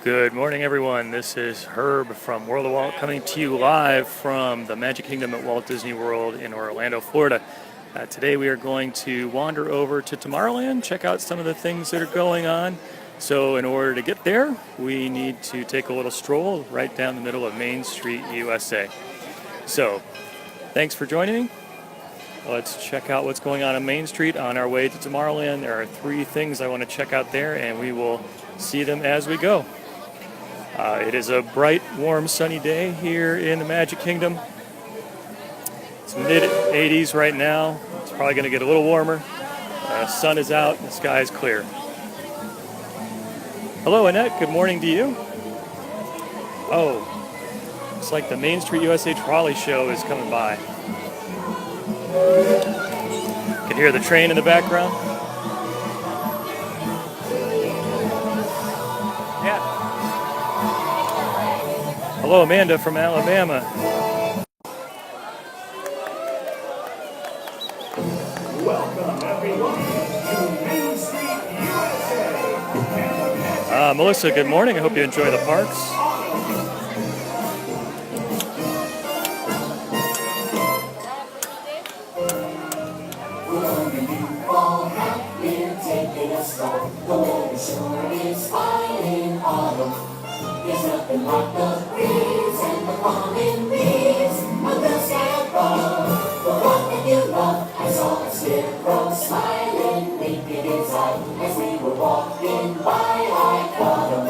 Good morning, everyone. This is Herb from World of Walt coming to you live from the Magic Kingdom at Walt Disney World in Orlando, Florida. Today we are going to wander over to Tomorrowland, check out some of the things that are going on. So in order to get there, we need to take a little stroll right down the middle of Main Street, USA. So thanks for joining me. Let's check out what's going on Main Street on our way to Tomorrowland. There are 3 things I want to check out there, and we will see them as we go. It is a bright, warm, sunny day here in the Magic Kingdom. It's mid-80s right now. It's probably going to get a little warmer. The sun is out, the sky is clear. Hello, Annette. Good morning to you. Oh, it's like the Main Street USA Trolley Show is coming by. You can hear the train in the background. Yeah. Hello, Amanda from Alabama. Welcome, everyone, to Main Street, USA. Melissa, good morning. I hope you enjoy the parks. We're taking a stroll. The weather sure is fine in autumn. There's nothing like the breeze and the falling leaves of the sky above. The one that you love, I saw a scarecrow smiling, winking his eye as we were walking by. I caught him.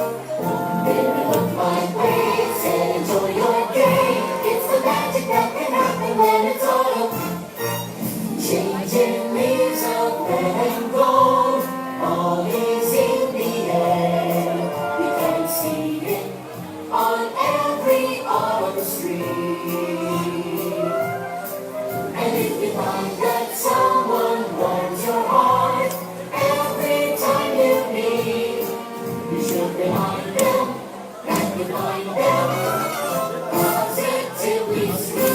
Baby, look my way, said enjoy your day. It's the magic that can happen when it's autumn. Changing leaves of red and gold, all is in the air. You can see it on every autumn street. And if you find that someone warms your heart every time you meet, you should remind them that you find them positively sweet.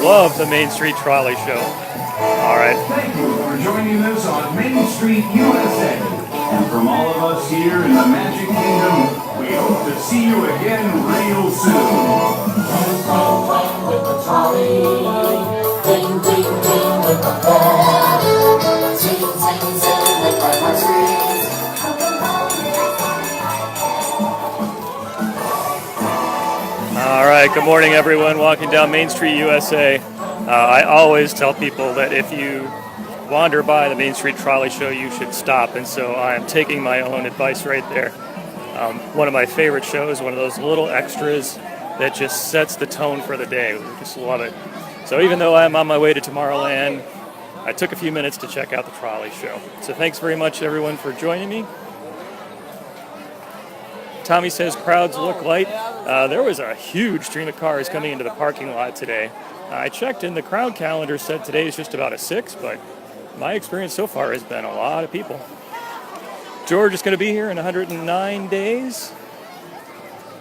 Love the Main Street Trolley Show. All right. Thank you for joining us on Main Street, USA. And from all of us here in the Magic Kingdom, we hope to see you again real soon. With the trolley, ding, ding, ding with the bell, sing, sing, sing with my heartstrings. All right, good morning, everyone. Walking down Main Street, USA. I always tell people that if you wander by the Main Street Trolley Show, you should stop, and so I am taking my own advice right there. One of my favorite shows, one of those little extras that just sets the tone for the day. We just love it. So even though I'm on my way to Tomorrowland, I took a few minutes to check out the trolley show. So thanks very much, everyone, for joining me. Tommy says crowds look light. There was a huge stream of cars coming into the parking lot today. I checked and the crowd calendar said today is just about a 6, but my experience so far has been a lot of people. George is going to be here in 109 days.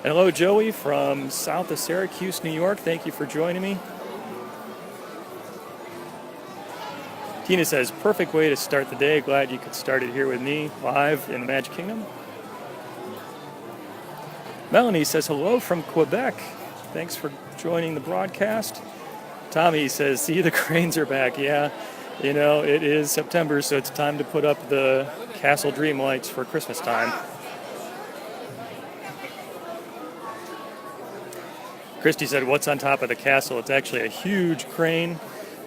And hello, Joey from south of Syracuse, New York. Thank you for joining me. Tina says, perfect way to start the day. Glad you could start it here with me live in the Magic Kingdom. Melanie says, hello from Quebec. Thanks for joining the broadcast. Tommy says, see, the cranes are back. Yeah, you know, it is September, so it's time to put up the Castle Dream lights for Christmas time. Christy said, what's on top of the castle? It's actually a huge crane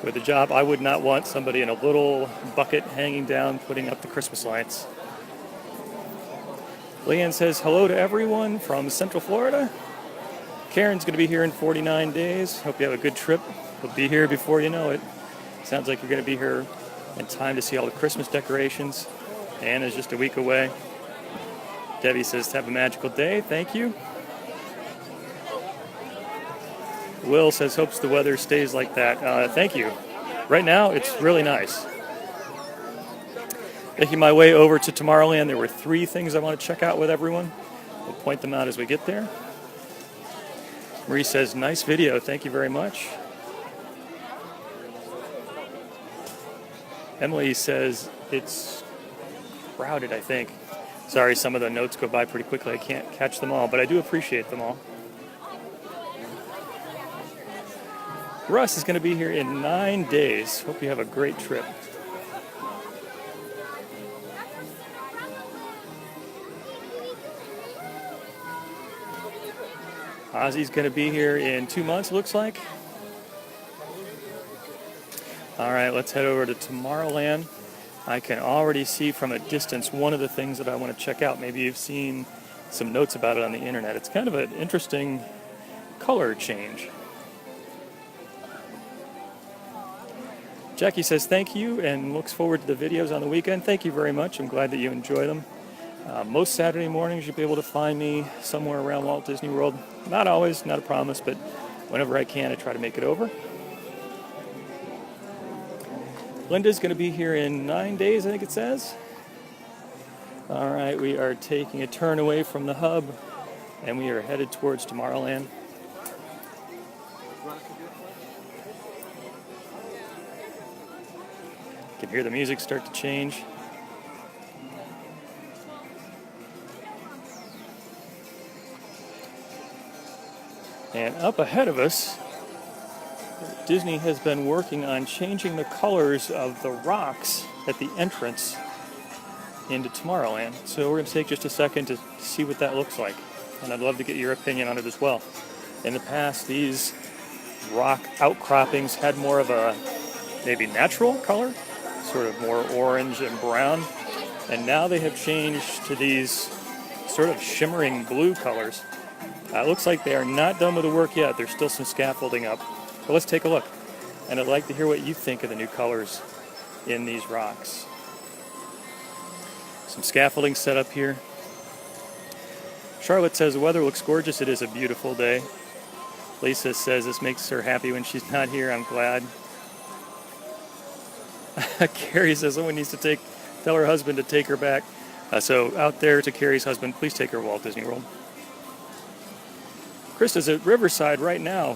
with a job. I would not want somebody in a little bucket hanging down putting up the Christmas lights. Leanne says, hello to everyone from Central Florida. Karen's going to be here in 49 days. Hope you have a good trip. We'll be here before you know it. Sounds like you're going to be here in time to see all the Christmas decorations. Anna's just a week away. Debbie says, have a magical day. Thank you. Will says, hopes the weather stays like that. Thank you. Right now, it's really nice. Making my way over to Tomorrowland, there were 3 things I want to check out with everyone. We'll point them out as we get there. Marie says, nice video. Thank you very much. Emily says, it's crowded, I think. Sorry, some of the notes go by pretty quickly. I can't catch them all, but I do appreciate them all. Russ is going to be here in 9 days. Hope you have a great trip. Ozzy's going to be here in 2 months, looks like. All right, let's head over to Tomorrowland. I can already see from a distance one of the things that I want to check out. Maybe you've seen some notes about it on the internet. It's kind of an interesting color change. Jackie says thank you and looks forward to the videos on the weekend. Thank you very much. I'm glad that you enjoy them. Most Saturday mornings you'll be able to find me somewhere around Walt Disney World. Not always, not a promise, but whenever I can, I try to make it over. Linda's going to be here in 9 days, I think it says. All right, we are taking a turn away from the hub, and we are headed towards Tomorrowland. You can hear the music start to change. And up ahead of us, Disney has been working on changing the colors of the rocks at the entrance into Tomorrowland. So we're going to take just a second to see what that looks like. And I'd love to get your opinion on it as well. In the past, these rock outcroppings had more of a maybe natural color, sort of more orange and brown. And now they have changed to these sort of shimmering blue colors. It looks like they are not done with the work yet. There's still some scaffolding up. But let's take a look. And I'd like to hear what you think of the new colors in these rocks. Some scaffolding set up here. Charlotte says the weather looks gorgeous. It is a beautiful day. Lisa says this makes her happy when she's not here. I'm glad. Carrie says someone needs to tell her husband to take her back. So out there to Carrie's husband, please take her to Walt Disney World. Krista's at Riverside right now.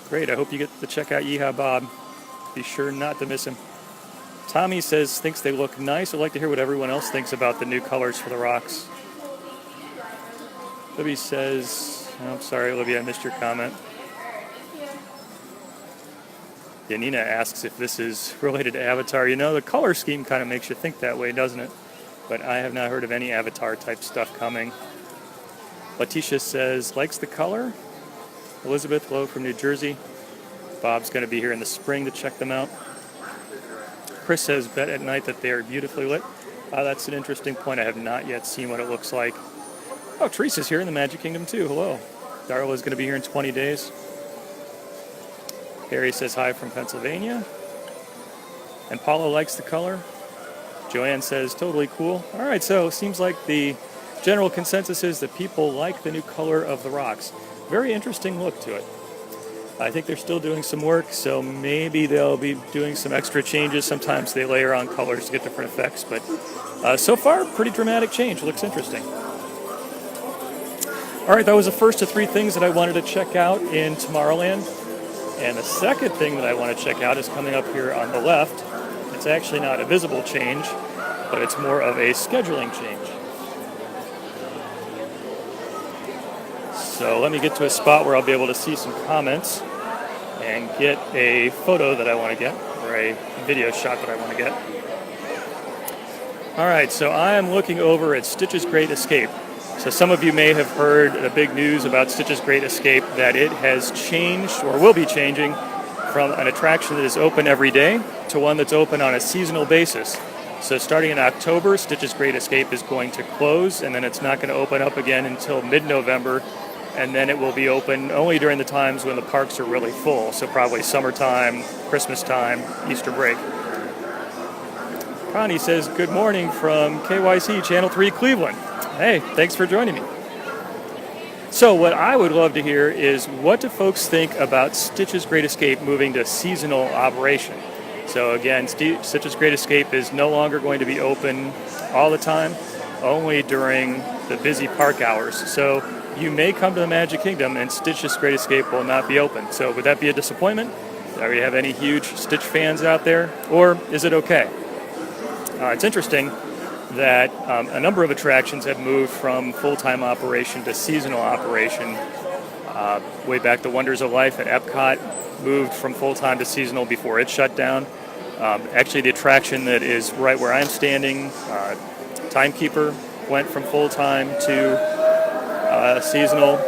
Great, I hope you get to check out Yeehaw Bob. Be sure not to miss him. Tommy says, thinks they look nice. I'd like to hear what everyone else thinks about the new colors for the rocks. Libby says, I'm sorry, Olivia, I missed your comment. Yeah, Nina asks if this is related to Avatar. You know, the color scheme kind of makes you think that way, doesn't it? But I have not heard of any Avatar-type stuff coming. Letitia says, likes the color. Elizabeth, hello from New Jersey. Bob's going to be here in the spring to check them out. Chris says, bet at night that they are beautifully lit. That's an interesting point. I have not yet seen what it looks like. Oh, Teresa's here in the Magic Kingdom too. Hello. Darla's going to be here in 20 days. Harry says hi from Pennsylvania. And Paula likes the color. Joanne says totally cool. All right, so seems like the general consensus is that people like the new color of the rocks. Very interesting look to it. I think they're still doing some work, so maybe they'll be doing some extra changes. Sometimes they layer on colors to get different effects, but so far, pretty dramatic change. Looks interesting. All right, that was the first of 3 things that I wanted to check out in Tomorrowland. And the second thing that I want to check out is coming up here on the left. It's actually not a visible change, but it's more of a scheduling change. So let me get to a spot where I'll be able to see some comments and get a photo that I want to get, or a video shot that I want to get. All right, so I am looking over at Stitch's Great Escape. So some of you may have heard the big news about Stitch's Great Escape, that it has changed, or will be changing, from an attraction that is open every day to one that's open on a seasonal basis. So starting in October, Stitch's Great Escape is going to close, and then it's not going to open up again until mid-November, and then it will be open only during the times when the parks are really full, so probably summertime, Christmas time, Easter break. Connie says, good morning from KYC Channel 3 Cleveland. Hey, thanks for joining me. So what I would love to hear is, what do folks think about Stitch's Great Escape moving to seasonal operation? So again, Stitch's Great Escape is no longer going to be open all the time, only during the busy park hours. So you may come to the Magic Kingdom and Stitch's Great Escape will not be open. So would that be a disappointment? Do we have any huge Stitch fans out there? Or is it okay? It's interesting that a number of attractions have moved from full-time operation to seasonal operation. Way back, the Wonders of Life at Epcot moved from full-time to seasonal before it shut down. Actually, the attraction that is right where I'm standing, Timekeeper, went from full-time to seasonal.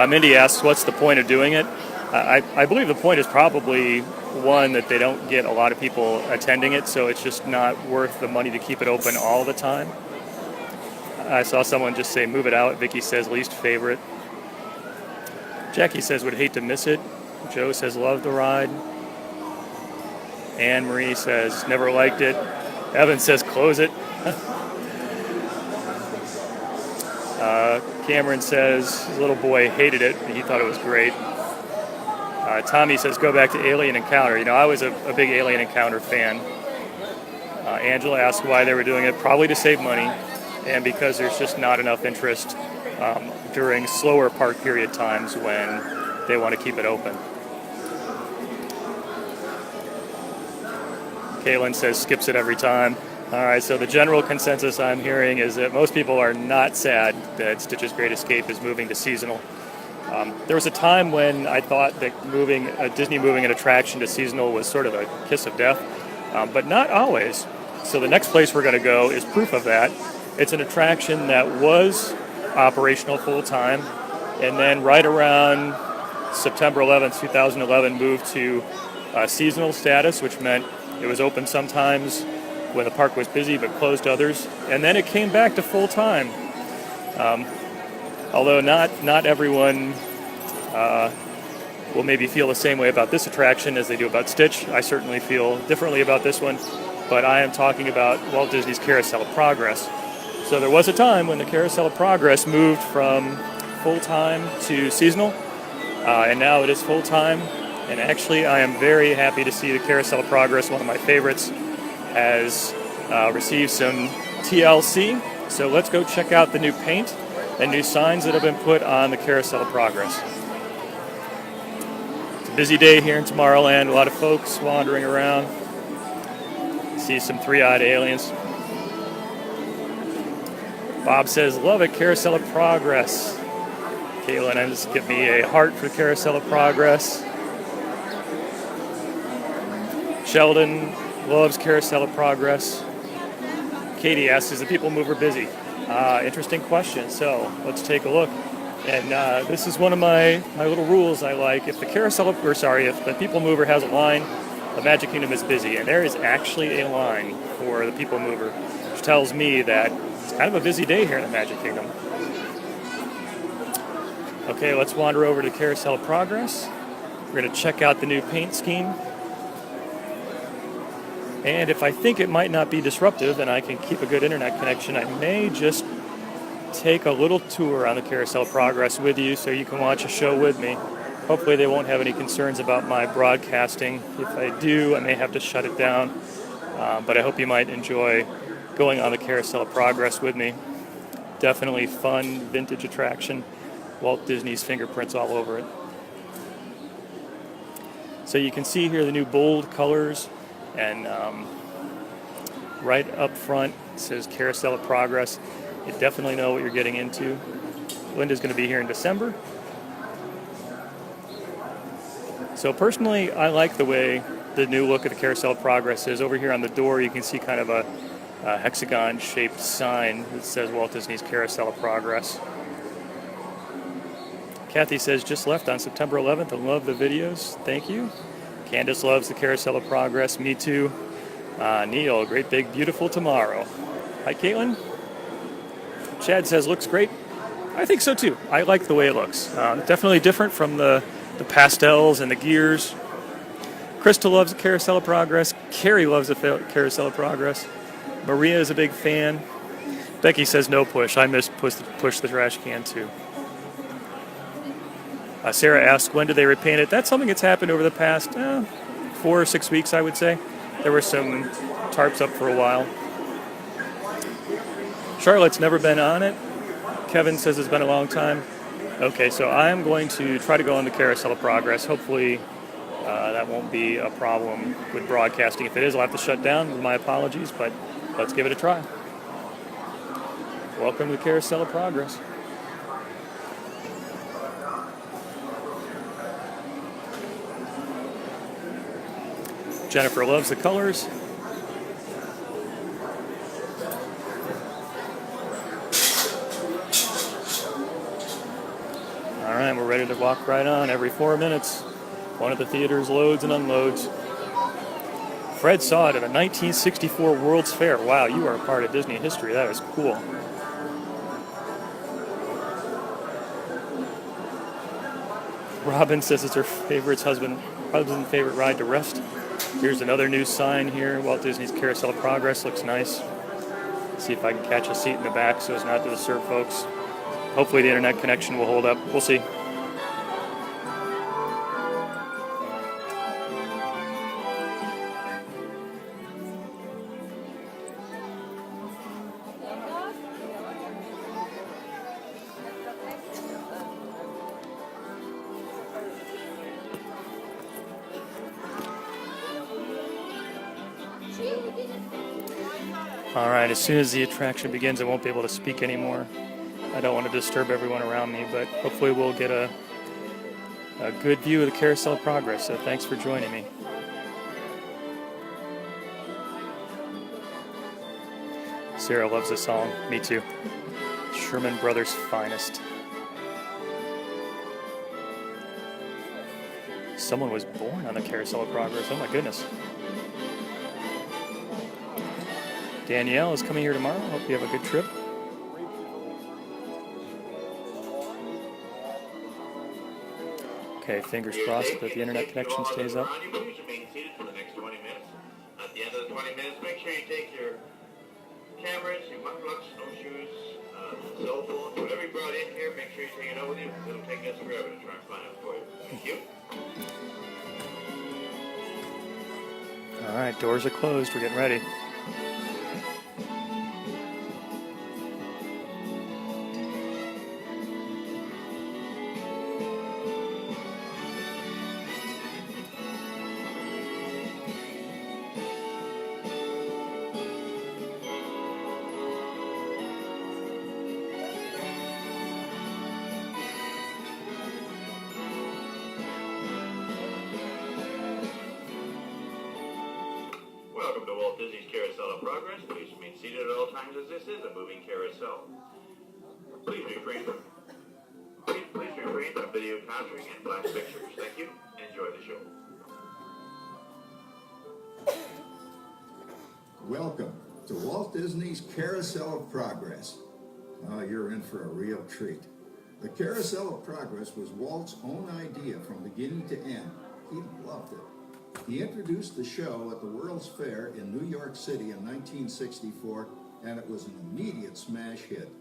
Mindy asks, what's the point of doing it? I believe the point is probably one, that they don't get a lot of people attending it, so it's just not worth the money to keep it open all the time. I saw someone just say move it out. Vicky says least favorite. Jackie says would hate to miss it. Joe says love the ride. Anne Marie says never liked it. Evan says close it. Cameron says his little boy hated it, and he thought it was great. Tommy says go back to Alien Encounter. You know, I was a big Alien Encounter fan. Angela asked why they were doing it. Probably to save money, and because there's just not enough interest during slower park period times when they want to keep it open. Kaylin says skips it every time. All right, so the general consensus I'm hearing is that most people are not sad that Stitch's Great Escape is moving to seasonal. There was a time when I thought that Disney moving an attraction to seasonal was sort of a kiss of death, but not always. So the next place we're going to go is proof of that. It's an attraction that was operational full-time, and then right around September 11th, 2011, moved to seasonal status, which meant it was open sometimes when the park was busy but closed others, and then it came back to full-time. Although not everyone will maybe feel the same way about this attraction as they do about Stitch. I certainly feel differently about this one, but I am talking about Walt Disney's Carousel of Progress. So there was a time when the Carousel of Progress moved from full-time to seasonal, and now it is full-time. And actually, I am very happy to see the Carousel of Progress, one of my favorites, has received some TLC. So let's go check out the new paint and new signs that have been put on the Carousel of Progress. It's a busy day here in Tomorrowland. A lot of folks wandering around. See some three-eyed aliens. Bob says, love it, Carousel of Progress. Caitlin, just give me a heart for Carousel of Progress. Sheldon loves Carousel of Progress. Katie asks, is the People Mover busy? Interesting question. So let's take a look. And this is one of my little rules I like. If the if the People Mover has a line, the Magic Kingdom is busy. And there is actually a line for the People Mover, which tells me that it's kind of a busy day here in the Magic Kingdom. Okay, let's wander over to Carousel of Progress. We're going to check out the new paint scheme. And if I think it might not be disruptive and I can keep a good internet connection, I may just take a little tour on the Carousel of Progress with you so you can watch a show with me. Hopefully they won't have any concerns about my broadcasting. If I do, I may have to shut it down. But I hope you might enjoy going on the Carousel of Progress with me. Definitely fun, vintage attraction. Walt Disney's fingerprints all over it. So you can see here the new bold colors, and right up front it says Carousel of Progress. You definitely know what you're getting into. Linda's going to be here in December. So personally, I like the way the new look of the Carousel of Progress is. Over here on the door, you can see kind of a hexagon-shaped sign that says Walt Disney's Carousel of Progress. Kathy says, just left on September 11th and love the videos. Thank you. Candace loves the Carousel of Progress. Me too. Neil, great big beautiful tomorrow. Hi, Caitlin. Chad says, looks great. I think so too. I like the way it looks. Definitely different from the pastels and the gears. Crystal loves the Carousel of Progress. Carrie loves the Carousel of Progress. Maria is a big fan. Becky says, no push. I miss push the trash can too. Sarah asks, when do they repaint it? That's something that's happened over the past 4 or 6 weeks, I would say. There were some tarps up for a while. Charlotte's never been on it. Kevin says it's been a long time. Okay, so I'm going to try to go on the Carousel of Progress. Hopefully that won't be a problem with broadcasting. If it is, I'll have to shut down. My apologies, but let's give it a try. Welcome to the Carousel of Progress. Jennifer loves the colors. All right, we're ready to walk right on. Every 4 minutes, one of the theaters loads and unloads. Fred saw it at a 1964 World's Fair. Wow, you are a part of Disney history. That is cool. Robin says it's her husband's favorite ride to rest. Here's another new sign here. Walt Disney's Carousel of Progress looks nice. See if I can catch a seat in the back so as not to disturb folks. Hopefully the internet connection will hold up. We'll see. All right, as soon as the attraction begins, I won't be able to speak anymore. I don't want to disturb everyone around me, but hopefully we'll get a good view of the Carousel of Progress, so thanks for joining me. Sarah loves the song. Me too. Sherman Brothers' finest. Someone was born on the Carousel of Progress. Oh my goodness. Danielle is coming here tomorrow. Hope you have a good trip. Okay, fingers crossed that the internet connection stays up. At the end of the 20 minutes, make sure you take your cameras, your mucklucks, snowshoes, cell phones, whatever you brought in here, make sure you take it out with you. It'll take us forever to try and find it for you. Thank you. All right, doors are closed. We're getting ready. Welcome to Walt Disney's Carousel of Progress. Please remain seated at all times as this is a moving carousel. Please refrain from screens on video capturing and black pictures. Thank you. Enjoy the show. Welcome to Walt Disney's Carousel of Progress. Oh, you're in for a real treat. The Carousel of Progress was Walt's own idea from beginning to end. He loved it. He introduced the show at the World's Fair in New York City in 1964, and it was an immediate smash hit.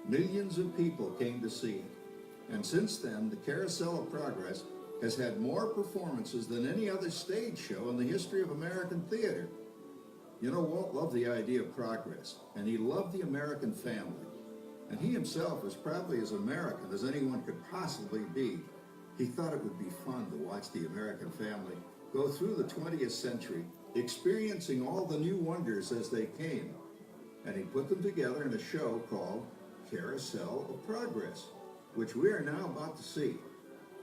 Millions of people came to see it. And since then, the Carousel of Progress has had more performances than any other stage show in the history of American theater. You know, Walt loved the idea of progress, and he loved the American family. And he himself was probably as American as anyone could possibly be. He thought it would be fun to watch the American family go through the 20th century, experiencing all the new wonders as they came. And he put them together in a show called Carousel of Progress, which we are now about to see.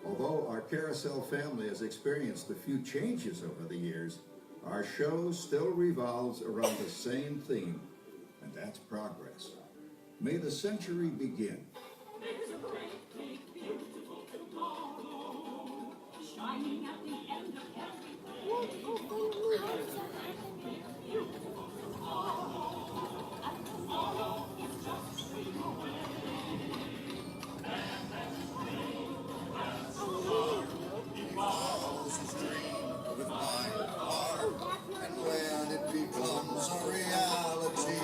Although our Carousel family has experienced a few changes over the years, our show still revolves around the same theme, and that's progress. May the century begin. There's a great, big, beautiful tomorrow, shining at the end of every day. There's a great, big, beautiful tomorrow, and tomorrow is just a dream away. And that dream, that's Tomorrow's a dream with my heart, and when it becomes a reality,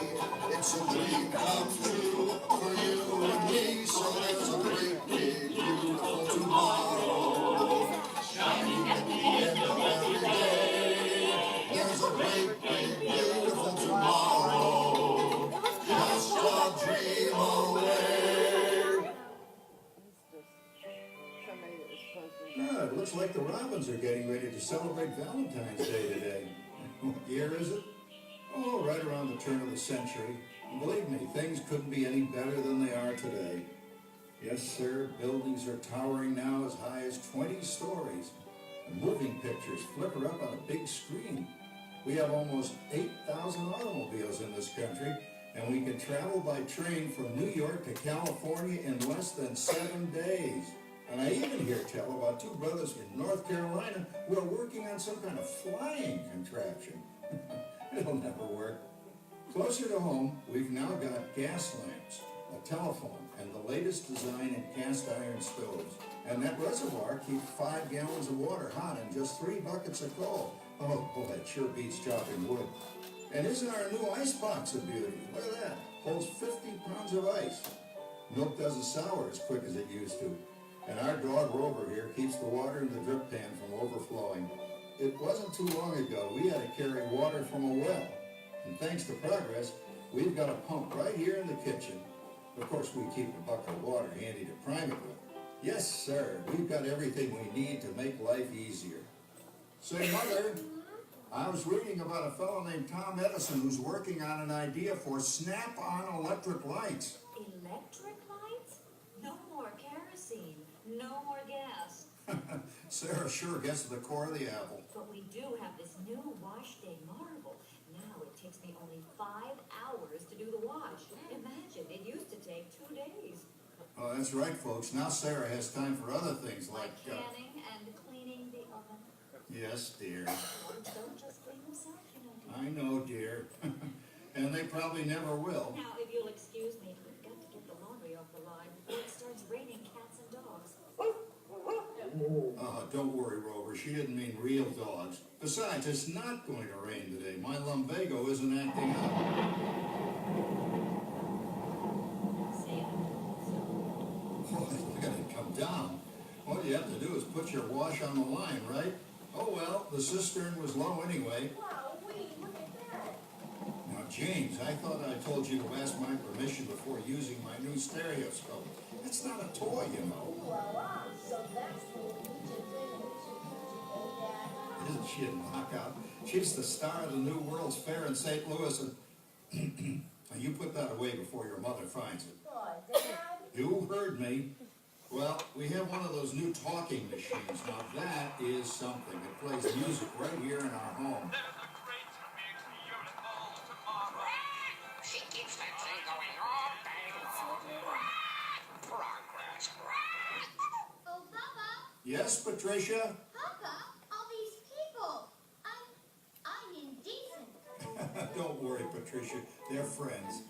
it's a dream come true for you and me. So there's a great, big, beautiful tomorrow, shining at the end of every day. There's a great, big, beautiful tomorrow, just a dream away. Yeah, it looks like the Robins are getting ready to celebrate Valentine's Day today. What year is it? Oh, right around the turn of the century. And believe me, things couldn't be any better than they are today. Yes, sir, buildings are towering now as high as 20 stories. And moving pictures flicker up on a big screen. We have almost 8,000 automobiles in this country, and we can travel by train from New York to California in less than 7 days. And I even hear tell about two brothers in North Carolina who are working on some kind of flying contraption. It'll never work. Closer to home, we've now got gas lamps, a telephone, and the latest design in cast iron stoves. And that reservoir keeps 5 gallons of water hot in just 3 buckets of coal. Oh, boy, that sure beats chopping wood. And isn't our new ice box a beauty? Look at that. Holds 50 pounds of ice. Milk doesn't sour as quick as it used to. And our dog Rover here keeps the water in the drip pan from overflowing. It wasn't too long ago we had to carry water from a well. And thanks to progress, we've got a pump right here in the kitchen. Of course, we keep a bucket of water handy to prime it with. Yes, sir, we've got everything we need to make life easier. Say, Mother, I was reading about a fellow named Tom Edison who's working on an idea for snap-on electric lights. Electric lights? No more kerosene, no more gas. Sarah sure gets to the core of the apple. But we do have this new wash day marvel. Now it takes me only 5 hours to do the wash. Imagine, it used to take 2 days. Oh, that's right, folks. Now Sarah has time for other things like... canning and cleaning the oven. Yes, dear. Ones don't just clean themselves, you know, dear. I know, dear. And they probably never will. Now, if you'll excuse me, we've got to get the laundry off the line before it starts raining cats and dogs. Don't worry, Rover. She didn't mean real dogs. Besides, it's not going to rain today. My lumbago isn't acting up. Say I told so. Oh, look at it come down. All you have to do is put your wash on the line, right? Oh, well, the cistern was low anyway. Wow, wait, look at that. Now, James, I thought I told you to ask my permission before using my new stereoscope. It's not a toy, you know. Voila, so that's what we should do. Isn't she a knockout? She's the star of the new World's Fair in St. Louis, and now you put that away before your mother finds it. Oh, Dad. You heard me. Well, we have one of those new talking machines. Now that is something. It plays music right here in our home. There's a great big beautiful tomorrow. She keeps that thing going all day long. Progress. Yes, Patricia? Papa, all these people. I'm indecent. Don't worry, Patricia. They're friends.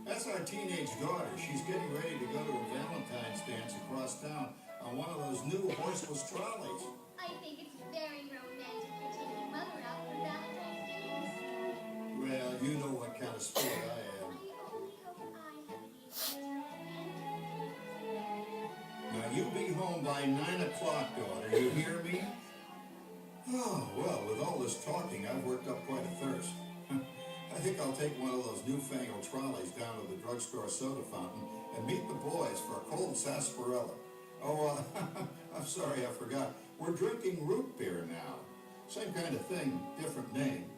That's our teenage daughter. She's getting ready to go to a Valentine's dance across town on one of those new horseless trolleys. I think it's very romantic for taking Mother out for Valentine's Day. Well, you know what kind of sport I am. I only hope I have an evening. Now, you be home by 9 o'clock, daughter. You hear me? Oh, well, with all this talking, I've worked up quite a thirst. I think I'll take one of those newfangled trolleys down to the drugstore soda fountain and meet the boys for a cold sarsaparilla. Oh, I'm sorry, I forgot. We're drinking root beer now. Same kind of thing, different name.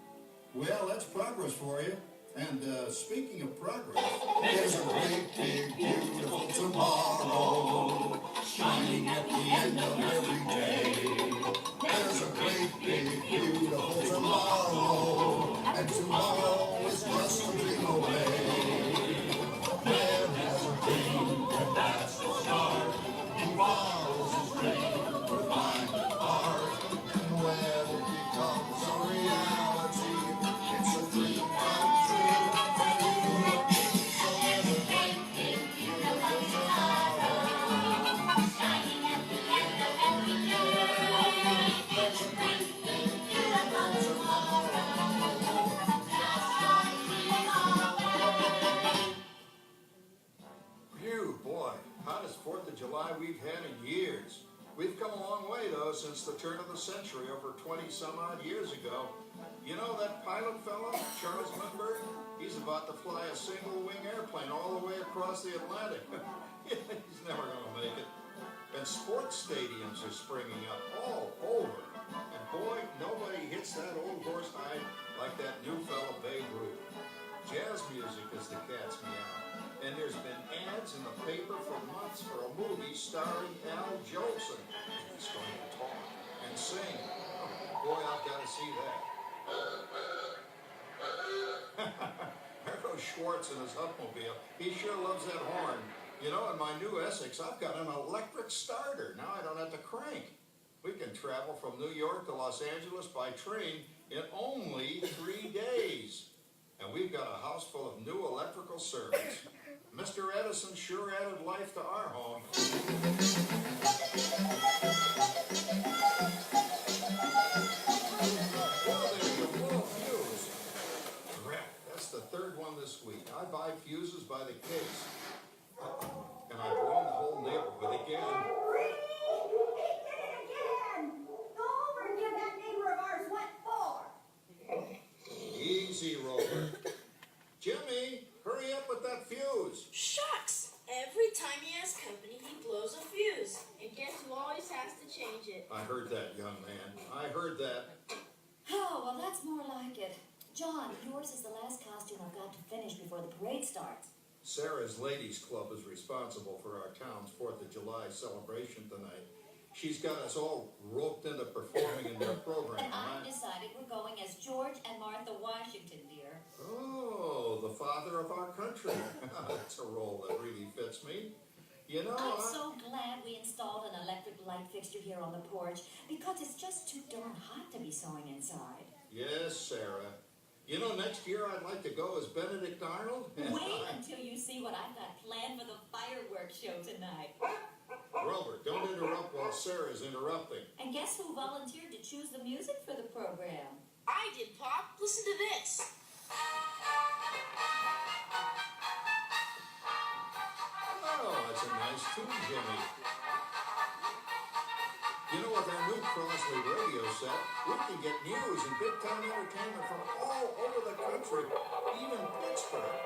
Well, that's progress for you. And speaking of progress, There's a great big beautiful tomorrow shining at the end of every day. There's a great big beautiful tomorrow, and tomorrow is just a dream away. There has a dream, and that's the start. Tomorrow's his dream with my heart, and when it becomes a reality, it's a dream come true for you and me. So there's a great big beautiful tomorrow shining at the end of every day. There's a great big beautiful tomorrow, just a dream away. phew, boy, hottest 4th of July we've had in years. We've come a long way, though, since the turn of the century, over 20-some-odd years ago. You know that pilot fella, Charles Lindbergh? He's about to fly a single-wing airplane all the way across the Atlantic. He's never going to make it. And sports stadiums are springing up all over. And boy, nobody hits that old horse hide like that new fella Babe Ruth. Jazz music is the cat's meow. And there's been ads in the paper for months for a movie starring Al Jolson. He's going to talk and sing. Oh, boy, I've got to see that. There goes Schwartz in his Hupmobile. He sure loves that horn. You know, in my new Essex, I've got an electric starter. Now I don't have to crank. We can travel from New York to Los Angeles by train in only 3 days. And we've got a house full of new electrical servants. Mr. Edison sure added life to our home. Well, there you go, fuse. Crap, that's the third one this week. I buy fuses by the case. And I blown the whole neighborhood again. Go over and give that neighbor of ours what for. Easy, Rover. Jimmy, hurry up with that fuse. Shucks! Every time he has company, he blows a fuse. And guess who always has to change it? I heard that, young man. I heard that. Oh, well, that's more like it. John, yours is the last costume I've got to finish before the parade starts. Sarah's Ladies Club is responsible for our town's 4th of July celebration tonight. She's got us all roped into performing in their program. And I've decided we're going as George and Martha Washington, dear. Oh, the father of our country. That's a role that really fits me. You know, I'm so glad we installed an electric light fixture here on the porch because it's just too darn hot to be sewing inside. Yes, Sarah. You know, next year I'd like to go as Benedict Arnold. Wait until you see what I've got planned for the fireworks show tonight. Robert, don't interrupt while Sarah's interrupting. And guess who volunteered to choose the music for the program? I did, Pop. Listen to this. Oh, that's a nice tune, Jimmy. You know, with our new Crossley radio set, we can get news and big-time entertainment from all over the country, even Pittsburgh.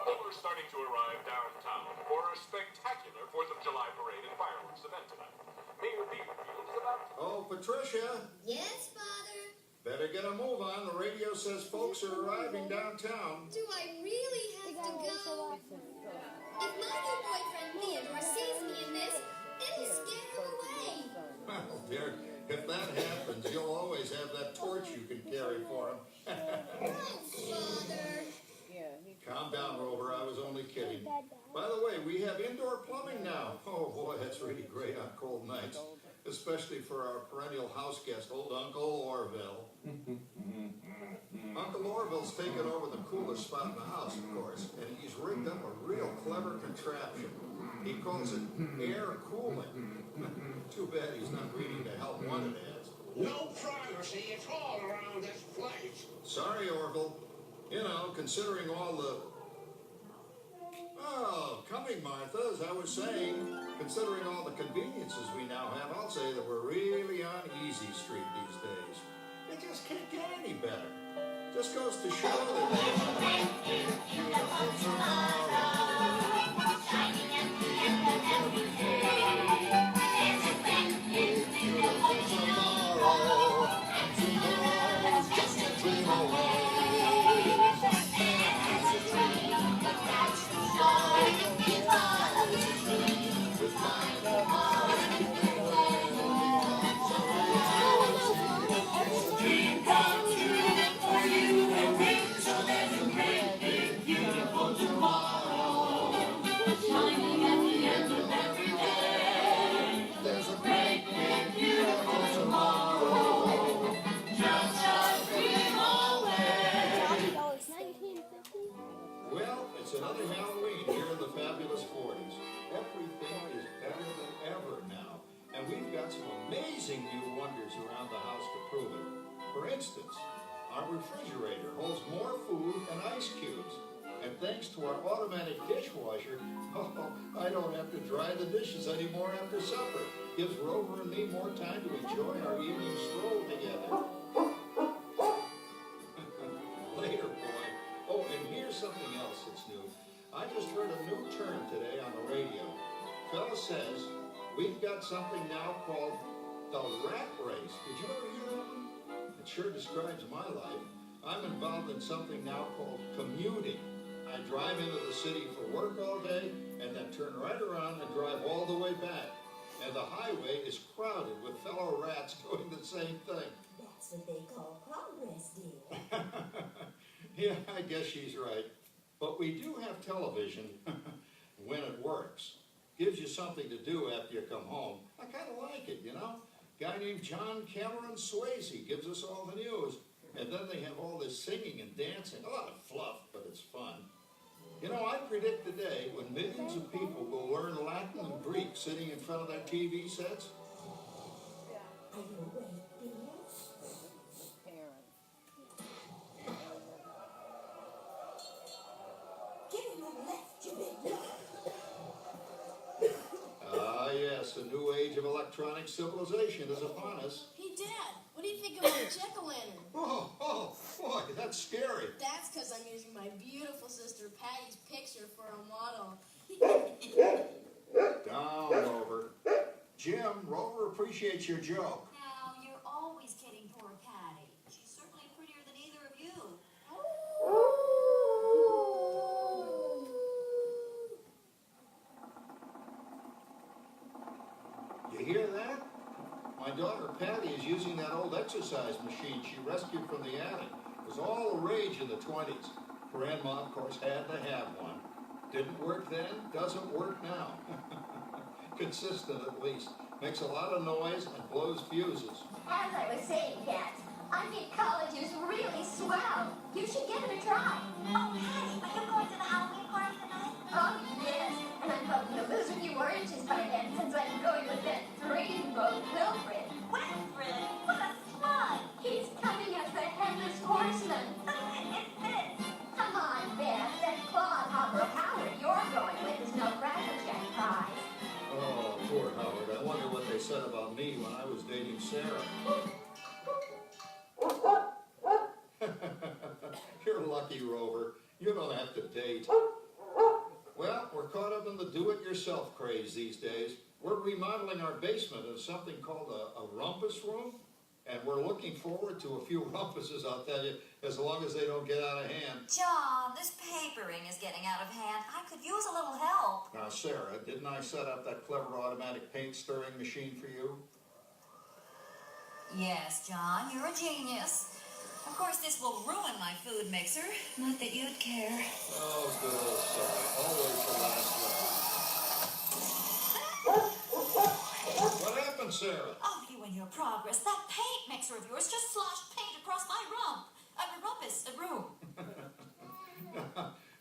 We're starting to arrive downtown for a spectacular 4th of July parade and fireworks event tonight. Mayor Beaver is about to... Oh, Patricia, Yes, Father. better get a move on. The radio says folks are arriving downtown. Do I really have to go? If my new boyfriend Theodore sees me in this, it'll scare him away. Well, dear, if that happens, you'll always have that torch you can carry for him. Oh, Father. Calm down, Rover. I was only kidding. By the way, we have indoor plumbing now. Oh, boy, that's really great on cold nights. especially for our perennial house guest, old Uncle Orville. Uncle Orville's taken over the coolest spot in the house, of course, and he's rigged up a real clever contraption. He calls it air cooling. Too bad he's not reading the help wanted ads. No privacy at all around this place. Sorry, Orville. You know, considering all the... Oh, coming, Martha, as I was saying, considering all the conveniences we now have, I'll say that we're really on easy street these days. It just can't get any better. Just goes to show that there's a great beautiful tomorrow. Shining at the end of every day. There's a great beautiful tomorrow. And tomorrow's just a dream away. There's a dream that that's the story. If I was a dream with my heart and the way becomes a reality. It's a dream come true for you and me. So there's a great big beautiful tomorrow. Shining at the end of every day. There's a great big beautiful tomorrow. Just a dream away. Well, it's another Halloween here in the fabulous 40s. Everything is better than ever now. And we've got some amazing new wonders around the house to prove it. For instance, our refrigerator holds more food and ice cubes. And thanks to our automatic dishwasher, I don't have to dry the dishes anymore after supper. Gives Rover and me more time to enjoy our evening stroll together. Later, boy. Oh, and here's something else that's new. I just heard a new term today on the radio. Fella says we've got something now called the rat race. Did you ever hear that one? It sure describes my life. I'm involved in something now called commuting. I drive into the city for work all day and then turn right around and drive all the way back. And the highway is crowded with fellow rats doing the same thing. That's what they call progress, dear. Yeah, I guess she's right. But we do have television when it works. Gives you something to do after you come home. I kind of like it, you know? Guy named John Cameron Swayze gives us all the news. And then they have all this singing and dancing. A lot of fluff, but it's fun. You know, I predict the day when millions of people will learn Latin and Greek sitting in front of their TV sets. Are you awake, dear? Get him on the left, you big nut. Ah, yes, a new age of electronic civilization is upon us. Hey, Dad, what do you think of my jack-o'-lantern? Oh, boy, that's scary. That's because I'm using my beautiful sister Patty's picture for a model. Down, Rover. Jim, Rover appreciates your joke. Now, you're always kidding poor Patty. She's certainly prettier than either of you. You hear that? My daughter Patty is using that old exercise machine she rescued from the attic. It was all the rage in the 20s. Grandma, of course, had to have one. Didn't work then, doesn't work now. Consistent, at least. Makes a lot of noise and blows fuses. As I was saying, Kat, I think college is really swell. You should give it a try. Oh, Patty, are you going to the Halloween party tonight? Oh, yes. And I'm hoping to lose a few oranges by then, since I'm going with that dreamboat Wilfred. Wilfred? What a slug! He's coming as the headless horseman. It fits. Come on, Beth. That clodhopper Howard you're going with is no Crackerjack prize. Oh, poor Howard. I wonder what they said about me when I was dating Sarah. You're lucky, Rover. You don't have to date. Well, we're caught up in the do-it-yourself craze these days. We're remodeling our basement as something called a rumpus room, and we're looking forward to a few rumpuses, I'll tell you, as long as they don't get out of hand. John, this papering is getting out of hand. I could use a little help. Now, Sarah, didn't I set up that clever automatic paint-stirring machine for you? Yes, John, you're a genius. Of course, this will ruin my food mixer. Not that you'd care. Oh, good old Sarah. Always the last one. What happened, Sarah. Oh, you and your progress. That paint mixer of yours just sloshed paint across my rump. Room.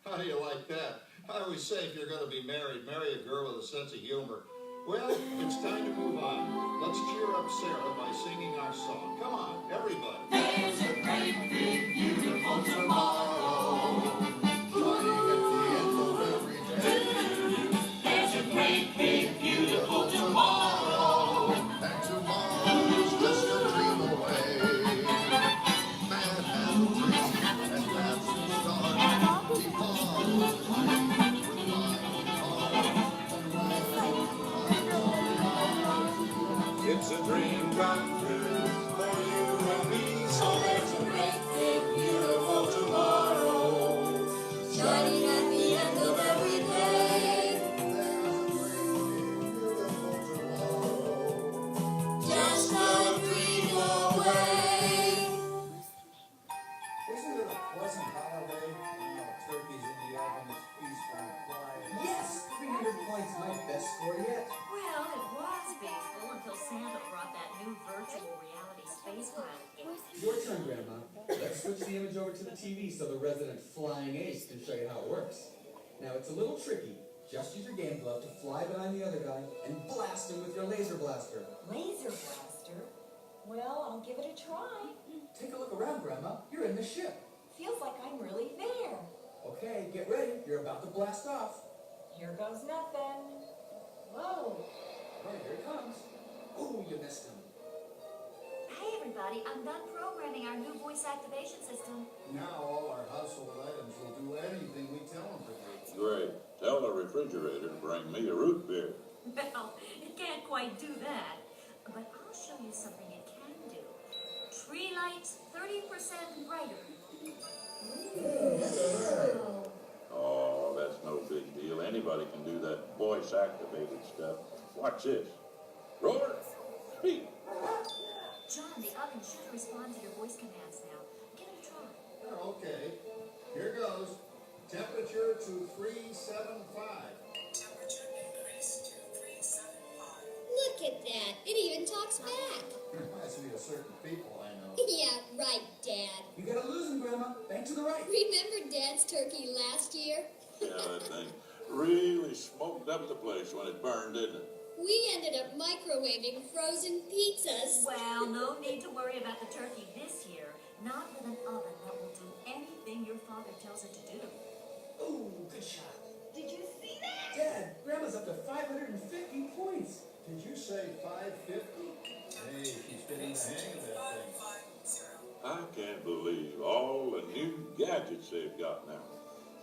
How do you like that? I always say if you're going to be married, marry a girl with a sense of humor. Well, it's time to move on. Let's cheer up Sarah by singing our song. Come on, everybody. There's a great big beautiful tomorrow. Shining at the end of every day. There's a great big beautiful tomorrow. And tomorrow's just a dream away. Man has a dream, and that's the start. Tomorrow with It's a dream come true for you and me. So there's a great big beautiful tomorrow. Shining at the end of every day. Just a dream away. Wasn't it a pleasant holiday? Turkeys in the oven, it's peaceful and quiet. Yes! 300 points, my best score yet. Well, it was peaceful until Santa brought that new virtual reality space pilot game. Your turn, Grandma. Let's switch the image over to the TV so the resident flying ace can show you how it works. Now, it's a little tricky. Just use your game glove to fly behind the other guy and blast him with your laser blaster. Laser blaster? Well, I'll give it a try. Take a look around, Grandma. You're in the ship. Feels like I'm really there. Okay, get ready. You're about to blast off. Here goes nothing. Whoa. Oh, here it comes. Oh, you missed him. Hey, everybody, I'm done programming our new voice activation system. Now all our household items will do anything we tell them to do. Great. Tell the refrigerator to bring me a root beer. Well, it can't quite do that. But I'll show you something it can do. Tree light 30% brighter. Oh, that's no big deal. Anybody can do that voice-activated stuff. Watch this. Roar, speak. John, the oven should respond to your voice commands now. Give it a try. Okay, here goes. Temperature to 375. Look at that. It even talks back. Reminds me of certain people I know. Yeah, right, Dad. You gotta lose him, Grandma. Bank to the right. Remember Dad's turkey last year? Yeah, that thing really smoked up the place when it burned, didn't it? We ended up microwaving frozen pizzas. Well, no need to worry about the turkey this year. Not with an oven that will do anything your father tells it to do. Ooh, good shot. Did you see that? Dad, Grandma's up to 550 points. Did you say 550? Hey, she's getting the hang of that thing. I can't believe all the new gadgets they've got now.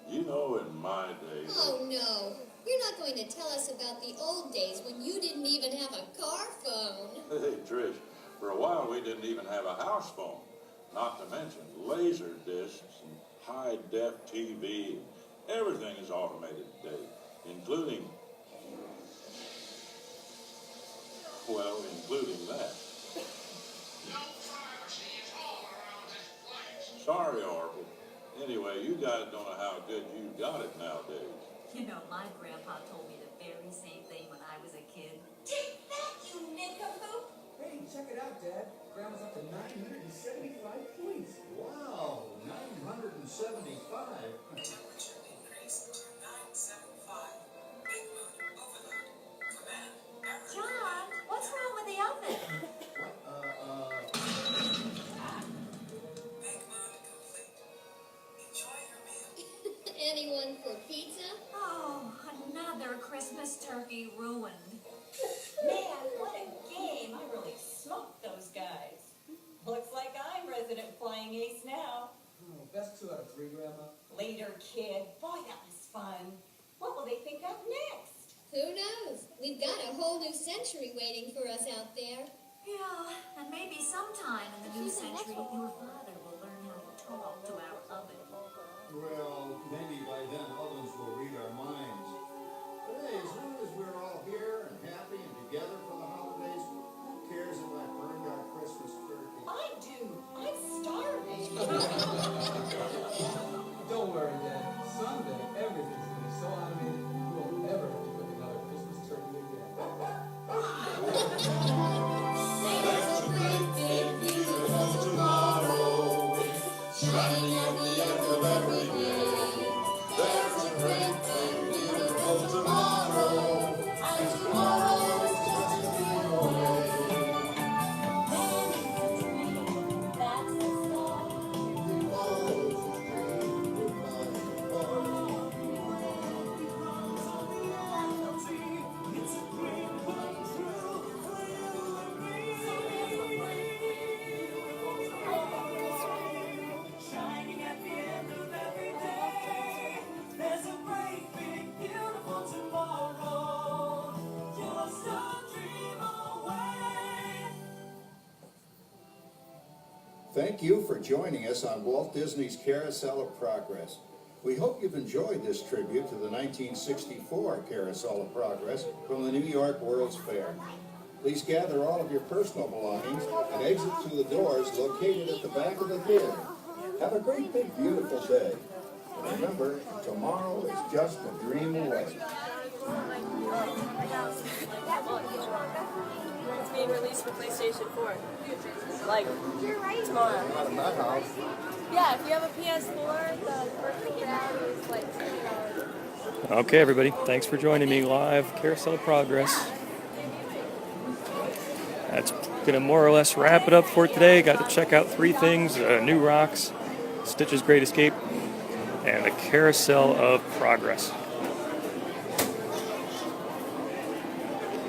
You know, in my day... Oh, no. You're not going to tell us about the old days when you didn't even have a car phone. Hey, Trish, for a while we didn't even have a house phone. Not to mention laser discs and high-def TV. Everything is automated today, including... well, including that. No privacy at all around this place. Sorry, Oracle. Anyway, you guys don't know how good you got it nowadays. You know, my grandpa told me the very same thing when I was a kid. Take that, you nincompoop! Hey, check it out, Dad. Grandma's up to 975 points. Wow, 975. John, what's wrong with the oven? Anyone for pizza? Oh, another Christmas turkey ruined. Man, what a game. I really smoked those guys. Looks like I'm resident flying ace now. Oh, best 2 out of 3, Grandma. Later, kid. Boy, that was fun. What will they think of next? Who knows? We've got a whole new century waiting for us out there. Yeah, and maybe sometime in the new century, your father will learn how to talk to our oven. Well, maybe by then ovens will read our minds. But hey, as long as we're all here and happy and together for the holidays, who cares if I burned our Christmas turkey? I do. I'm starving. Don't worry, Dad. Someday, everything's going to be so automated, you won't ever have to cook another Christmas turkey again. end of every day. There's a great big beautiful tomorrow, and tomorrow is just a dream away. That's the start. Tomorrow's a dream we're flying for. Shining at the end of every day. There's a great big beautiful tomorrow. Just a dream away. Thank you for joining us on Walt Disney's Carousel of Progress. We hope you've enjoyed this tribute to the 1964 Carousel of Progress from the New York World's Fair. Please gather all of your personal belongings and exit through the doors located at the back of the theater. Have a great big beautiful day. And remember, tomorrow is just a dream away. It's being released for PlayStation 4. Like, tomorrow. Not in my house. Yeah, if you have a PS4, the first game out is like $20. Okay, everybody, thanks for joining me live. Carousel of Progress. That's going to more or less wrap it up for today. Got to check out 3 things: New Rocks, Stitch's Great Escape, and the Carousel of Progress.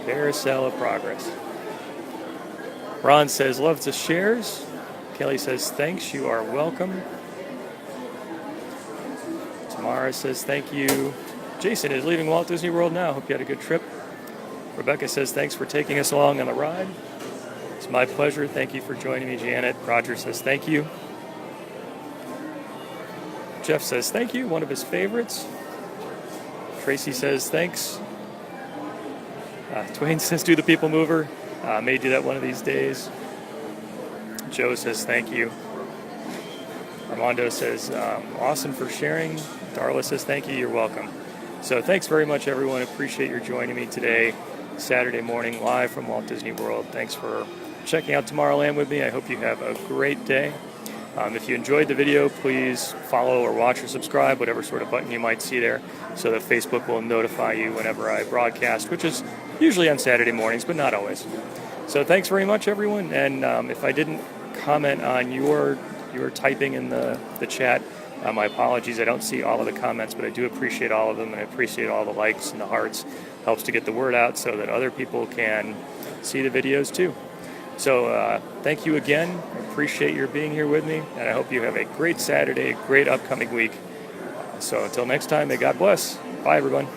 Carousel of Progress. Ron says, loves the shares. Kelly says, thanks, you are welcome. Tamara says, thank you. Jason is leaving Walt Disney World now. Hope you had a good trip. Rebecca says, thanks for taking us along on the ride. It's my pleasure. Thank you for joining me, Janet. Roger says, thank you. Jeff says, thank you. One of his favorites. Tracy says, thanks. Twain says, do the people mover. May do that one of these days. Joe says, thank you. Armando says, awesome for sharing. Darla says, thank you. You're welcome. So thanks very much, everyone. Appreciate your joining me today, Saturday morning, live from Walt Disney World. Thanks for checking out Tomorrowland with me. I hope you have a great day. If you enjoyed the video, please follow or watch or subscribe, whatever sort of button you might see there, so that Facebook will notify you whenever I broadcast, which is usually on Saturday mornings, but not always. So thanks very much, everyone. And if I didn't comment on your typing in the chat, my apologies. I don't see all of the comments, but I do appreciate all of them, and I appreciate all the likes and the hearts. Helps to get the word out so that other people can see the videos too. So thank you again. I appreciate your being here with me, and I hope you have a great Saturday, a great upcoming week. So until next time, may God bless. Bye, everyone.